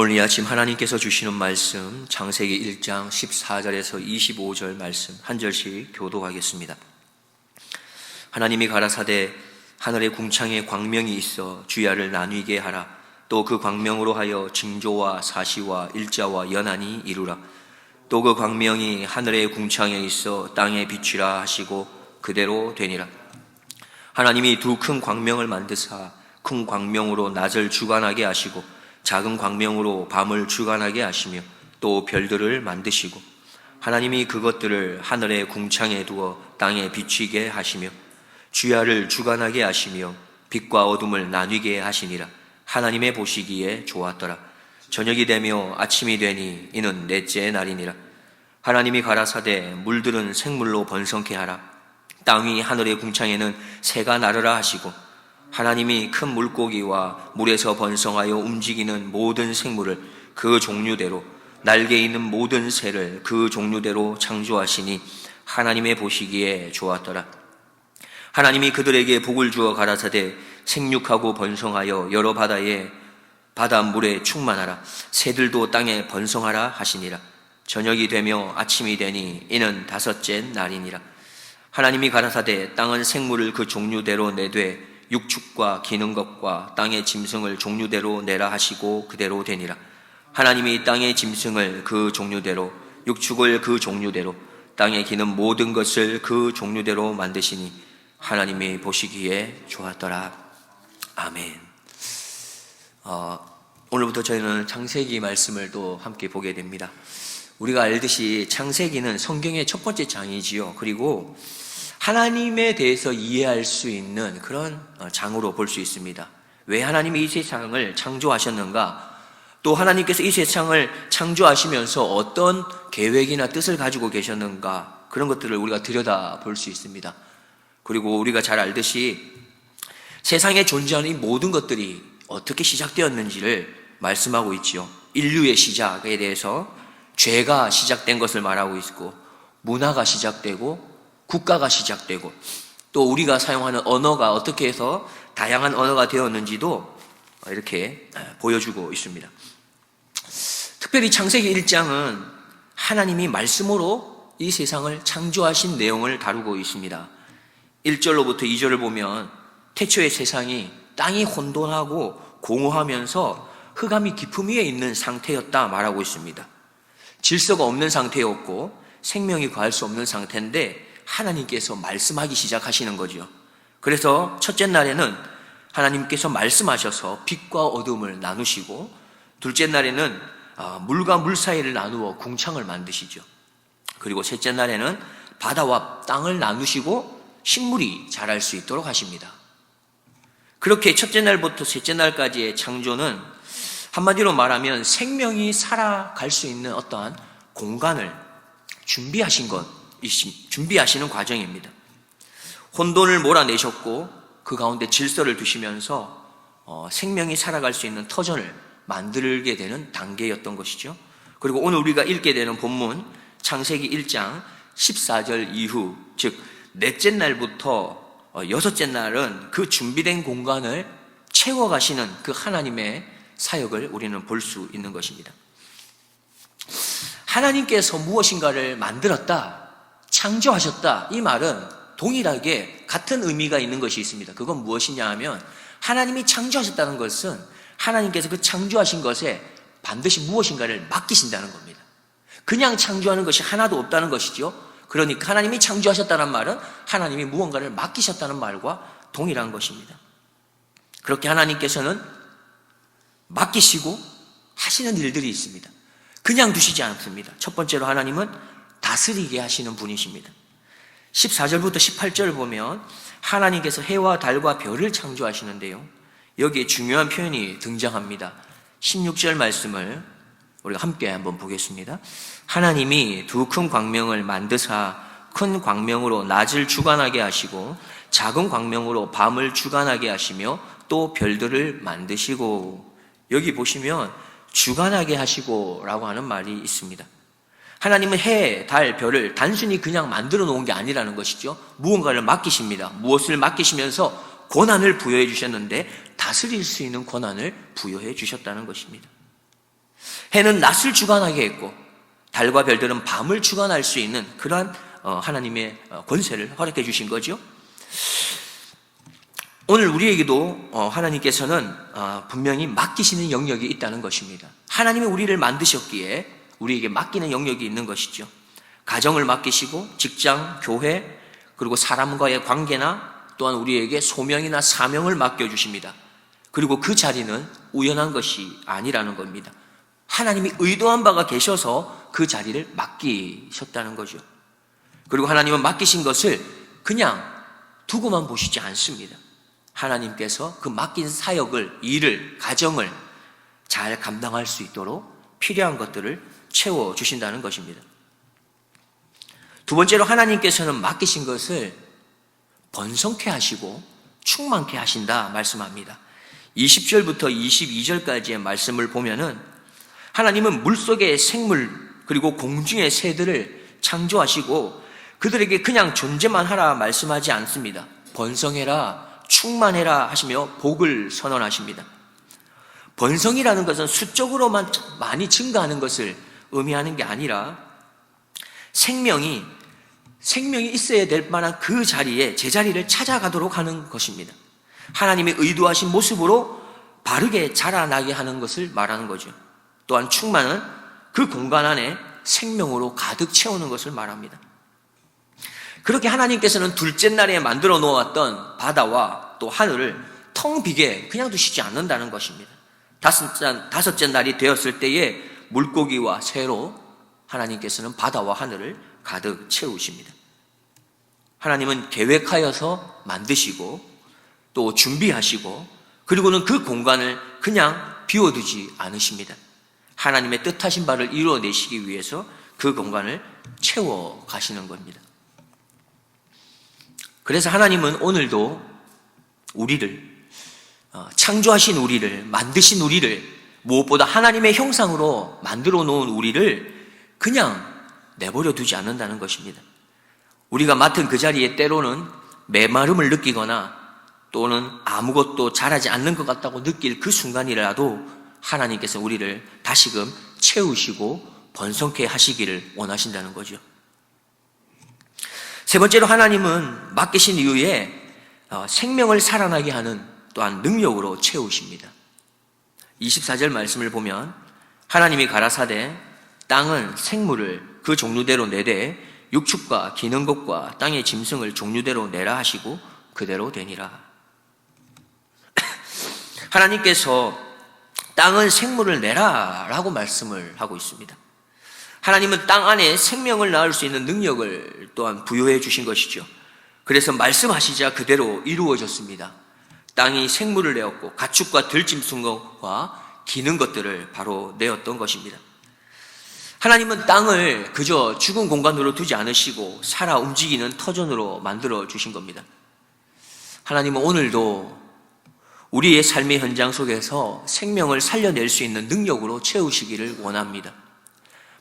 오늘 이 아침 하나님께서 주시는 말씀 창세기 1장 14절에서 25절 말씀 한 절씩 교독하겠습니다. 하나님이 가라사대 하늘의 궁창에 광명이 있어 주야를 나뉘게 하라. 또 그 광명으로 하여 징조와 사시와 일자와 연한이 이루라. 또 그 광명이 하늘의 궁창에 있어 땅에 비추라 하시고 그대로 되니라. 하나님이 두 큰 광명을 만드사 큰 광명으로 낮을 주관하게 하시고 작은 광명으로 밤을 주관하게 하시며 또 별들을 만드시고 하나님이 그것들을 하늘의 궁창에 두어 땅에 비추게 하시며 주야를 주관하게 하시며 빛과 어둠을 나뉘게 하시니라. 하나님의 보시기에 좋았더라. 저녁이 되며 아침이 되니 이는 넷째 날이니라. 하나님이 가라사대 물들은 생물로 번성케 하라. 땅 위 하늘의 궁창에는 새가 나르라 하시고 하나님이 큰 물고기와 물에서 번성하여 움직이는 모든 생물을 그 종류대로 날개 있는 모든 새를 그 종류대로 창조하시니 하나님의 보시기에 좋았더라. 하나님이 그들에게 복을 주어 가라사대 생육하고 번성하여 여러 바닷물에 충만하라. 새들도 땅에 번성하라 하시니라. 저녁이 되며 아침이 되니 이는 다섯째 날이니라. 하나님이 가라사대 땅은 생물을 그 종류대로 내되 육축과 기는 것과 땅의 짐승을 종류대로 내라 하시고 그대로 되니라. 하나님이 땅의 짐승을 그 종류대로 육축을 그 종류대로 땅에 기는 모든 것을 그 종류대로 만드시니 하나님이 보시기에 좋았더라. 아멘. 오늘부터 저희는 창세기 말씀을 또 함께 보게 됩니다. 우리가 알듯이 창세기는 성경의 첫 번째 장이지요. 그리고 하나님에 대해서 이해할 수 있는 그런 장으로 볼 수 있습니다. 왜 하나님이 이 세상을 창조하셨는가? 또 하나님께서 이 세상을 창조하시면서 어떤 계획이나 뜻을 가지고 계셨는가? 그런 것들을 우리가 들여다볼 수 있습니다. 그리고 우리가 잘 알듯이 세상에 존재하는 이 모든 것들이 어떻게 시작되었는지를 말씀하고 있지요. 인류의 시작에 대해서 죄가 시작된 것을 말하고 있고 문화가 시작되고 국가가 시작되고 또 우리가 사용하는 언어가 어떻게 해서 다양한 언어가 되었는지도 이렇게 보여주고 있습니다. 특별히 창세기 1장은 하나님이 말씀으로 이 세상을 창조하신 내용을 다루고 있습니다. 1절로부터 2절을 보면 태초의 세상이 땅이 혼돈하고 공허하면서 흑암이 깊음 위에 있는 상태였다 말하고 있습니다. 질서가 없는 상태였고 생명이 거할 수 없는 상태인데 하나님께서 말씀하기 시작하시는 거죠. 그래서 첫째 날에는 하나님께서 말씀하셔서 빛과 어둠을 나누시고 둘째 날에는 물과 물 사이를 나누어 궁창을 만드시죠. 그리고 셋째 날에는 바다와 땅을 나누시고 식물이 자랄 수 있도록 하십니다. 그렇게 첫째 날부터 셋째 날까지의 창조는 한마디로 말하면 생명이 살아갈 수 있는 어떠한 공간을 준비하시는 과정입니다. 혼돈을 몰아내셨고 그 가운데 질서를 두시면서 생명이 살아갈 수 있는 터전을 만들게 되는 단계였던 것이죠. 그리고 오늘 우리가 읽게 되는 본문 창세기 1장 14절 이후, 즉 넷째 날부터 여섯째 날은 그 준비된 공간을 채워가시는 그 하나님의 사역을 우리는 볼 수 있는 것입니다. 하나님께서 무엇인가를 만들었다, 창조하셨다, 이 말은 동일하게 같은 의미가 있는 것이 있습니다. 그건 무엇이냐 하면 하나님이 창조하셨다는 것은 하나님께서 그 창조하신 것에 반드시 무엇인가를 맡기신다는 겁니다. 그냥 창조하는 것이 하나도 없다는 것이죠. 그러니까 하나님이 창조하셨다는 말은 하나님이 무언가를 맡기셨다는 말과 동일한 것입니다. 그렇게 하나님께서는 맡기시고 하시는 일들이 있습니다. 그냥 두시지 않습니다. 첫 번째로 하나님은 다스리게 하시는 분이십니다. 14절부터 18절을 보면 하나님께서 해와 달과 별을 창조하시는데요, 여기에 중요한 표현이 등장합니다. 16절 말씀을 우리가 함께 한번 보겠습니다. 하나님이 두 큰 광명을 만드사 큰 광명으로 낮을 주관하게 하시고 작은 광명으로 밤을 주관하게 하시며 또 별들을 만드시고, 여기 보시면 주관하게 하시고 라고 하는 말이 있습니다. 하나님은 해, 달, 별을 단순히 그냥 만들어 놓은 게 아니라는 것이죠. 무언가를 맡기십니다. 무엇을 맡기시면서 권한을 부여해 주셨는데 다스릴 수 있는 권한을 부여해 주셨다는 것입니다. 해는 낮을 주관하게 했고 달과 별들은 밤을 주관할 수 있는 그러한 하나님의 권세를 허락해 주신 거죠. 오늘 우리에게도 하나님께서는 분명히 맡기시는 영역이 있다는 것입니다. 하나님이 우리를 만드셨기에 우리에게 맡기는 영역이 있는 것이죠. 가정을 맡기시고 직장, 교회, 그리고 사람과의 관계나 또한 우리에게 소명이나 사명을 맡겨주십니다. 그리고 그 자리는 우연한 것이 아니라는 겁니다. 하나님이 의도한 바가 계셔서 그 자리를 맡기셨다는 거죠. 그리고 하나님은 맡기신 것을 그냥 두고만 보시지 않습니다. 하나님께서 그 맡긴 사역을, 일을, 가정을 잘 감당할 수 있도록 필요한 것들을 채워주신다는 것입니다. 두 번째로 하나님께서는 맡기신 것을 번성케 하시고 충만케 하신다 말씀합니다. 20절부터 22절까지의 말씀을 보면은 하나님은 물속의 생물 그리고 공중의 새들을 창조하시고 그들에게 그냥 존재만 하라 말씀하지 않습니다. 번성해라, 충만해라 하시며 복을 선언하십니다. 번성이라는 것은 수적으로만 많이 증가하는 것을 의미하는 게 아니라 생명이 있어야 될 만한 그 자리에 제자리를 찾아가도록 하는 것입니다. 하나님이 의도하신 모습으로 바르게 자라나게 하는 것을 말하는 거죠. 또한 충만은 그 공간 안에 생명으로 가득 채우는 것을 말합니다. 그렇게 하나님께서는 둘째 날에 만들어 놓았던 바다와 또 하늘을 텅 비게 그냥 두시지 않는다는 것입니다. 다섯째 날이 되었을 때에 물고기와 새로 하나님께서는 바다와 하늘을 가득 채우십니다. 하나님은 계획하여서 만드시고 또 준비하시고 그리고는 그 공간을 그냥 비워두지 않으십니다. 하나님의 뜻하신 바를 이루어내시기 위해서 그 공간을 채워가시는 겁니다. 그래서 하나님은 오늘도 우리를 창조하신 우리를, 만드신 우리를, 무엇보다 하나님의 형상으로 만들어 놓은 우리를 그냥 내버려 두지 않는다는 것입니다. 우리가 맡은 그 자리에 때로는 메마름을 느끼거나 또는 아무것도 잘하지 않는 것 같다고 느낄 그 순간이라도 하나님께서 우리를 다시금 채우시고 번성케 하시기를 원하신다는 거죠. 세 번째로 하나님은 맡기신 이후에 생명을 살아나게 하는 또한 능력으로 채우십니다. 24절 말씀을 보면 하나님이 가라사대 땅은 생물을 그 종류대로 내되 육축과 기는 것과 땅의 짐승을 종류대로 내라 하시고 그대로 되니라. 하나님께서 땅은 생물을 내라 라고 말씀을 하고 있습니다. 하나님은 땅 안에 생명을 낳을 수 있는 능력을 또한 부여해 주신 것이죠. 그래서 말씀하시자 그대로 이루어졌습니다. 땅이 생물을 내었고 가축과 들짐승과 기는 것들을 바로 내었던 것입니다. 하나님은 땅을 그저 죽은 공간으로 두지 않으시고 살아 움직이는 터전으로 만들어 주신 겁니다. 하나님은 오늘도 우리의 삶의 현장 속에서 생명을 살려낼 수 있는 능력으로 채우시기를 원합니다.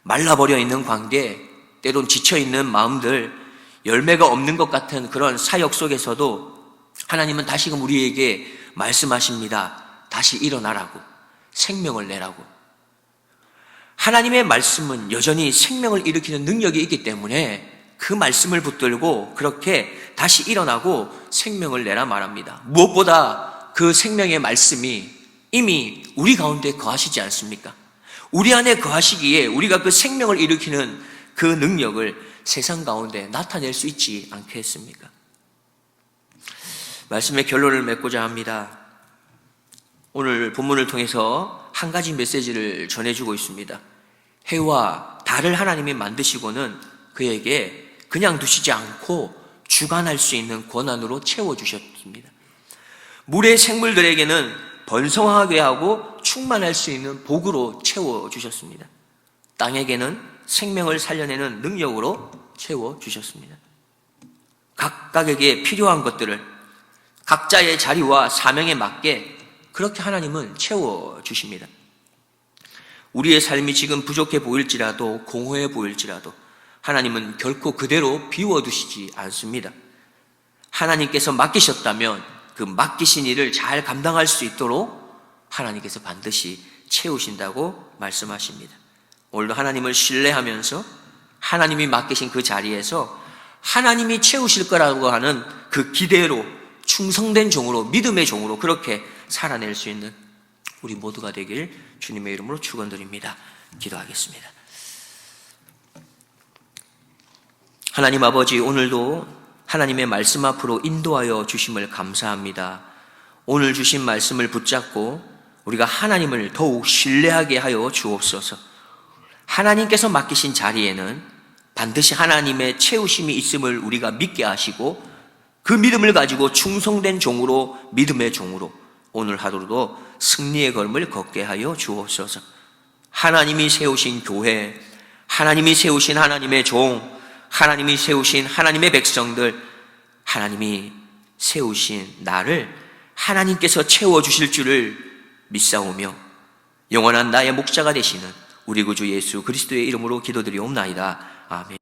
말라버려 있는 관계, 때론 지쳐있는 마음들, 열매가 없는 것 같은 그런 사역 속에서도 하나님은 다시금 우리에게 말씀하십니다. 다시 일어나라고, 생명을 내라고. 하나님의 말씀은 여전히 생명을 일으키는 능력이 있기 때문에 그 말씀을 붙들고 그렇게 다시 일어나고 생명을 내라 말합니다. 무엇보다 그 생명의 말씀이 이미 우리 가운데 거하시지 않습니까? 우리 안에 거하시기에 우리가 그 생명을 일으키는 그 능력을 세상 가운데 나타낼 수 있지 않겠습니까? 말씀의 결론을 맺고자 합니다. 오늘 본문을 통해서 한 가지 메시지를 전해주고 있습니다. 해와 달을 하나님이 만드시고는 그에게 그냥 두시지 않고 주관할 수 있는 권한으로 채워주셨습니다. 물의 생물들에게는 번성하게 하고 충만할 수 있는 복으로 채워주셨습니다. 땅에게는 생명을 살려내는 능력으로 채워주셨습니다. 각각에게 필요한 것들을 각자의 자리와 사명에 맞게 그렇게 하나님은 채워주십니다. 우리의 삶이 지금 부족해 보일지라도 공허해 보일지라도 하나님은 결코 그대로 비워두시지 않습니다. 하나님께서 맡기셨다면 그 맡기신 일을 잘 감당할 수 있도록 하나님께서 반드시 채우신다고 말씀하십니다. 오늘도 하나님을 신뢰하면서 하나님이 맡기신 그 자리에서 하나님이 채우실 거라고 하는 그 기대로 충성된 종으로, 믿음의 종으로 그렇게 살아낼 수 있는 우리 모두가 되길 주님의 이름으로 축원드립니다. 기도하겠습니다. 하나님 아버지, 오늘도 하나님의 말씀 앞으로 인도하여 주심을 감사합니다. 오늘 주신 말씀을 붙잡고 우리가 하나님을 더욱 신뢰하게 하여 주옵소서. 하나님께서 맡기신 자리에는 반드시 하나님의 채우심이 있음을 우리가 믿게 하시고 그 믿음을 가지고 충성된 종으로, 믿음의 종으로 오늘 하루도 승리의 걸음을 걷게 하여 주옵소서. 하나님이 세우신 교회, 하나님이 세우신 하나님의 종, 하나님이 세우신 하나님의 백성들, 하나님이 세우신 나를 하나님께서 채워주실 줄을 믿사오며 영원한 나의 목자가 되시는 우리 구주 예수 그리스도의 이름으로 기도드리옵나이다. 아멘.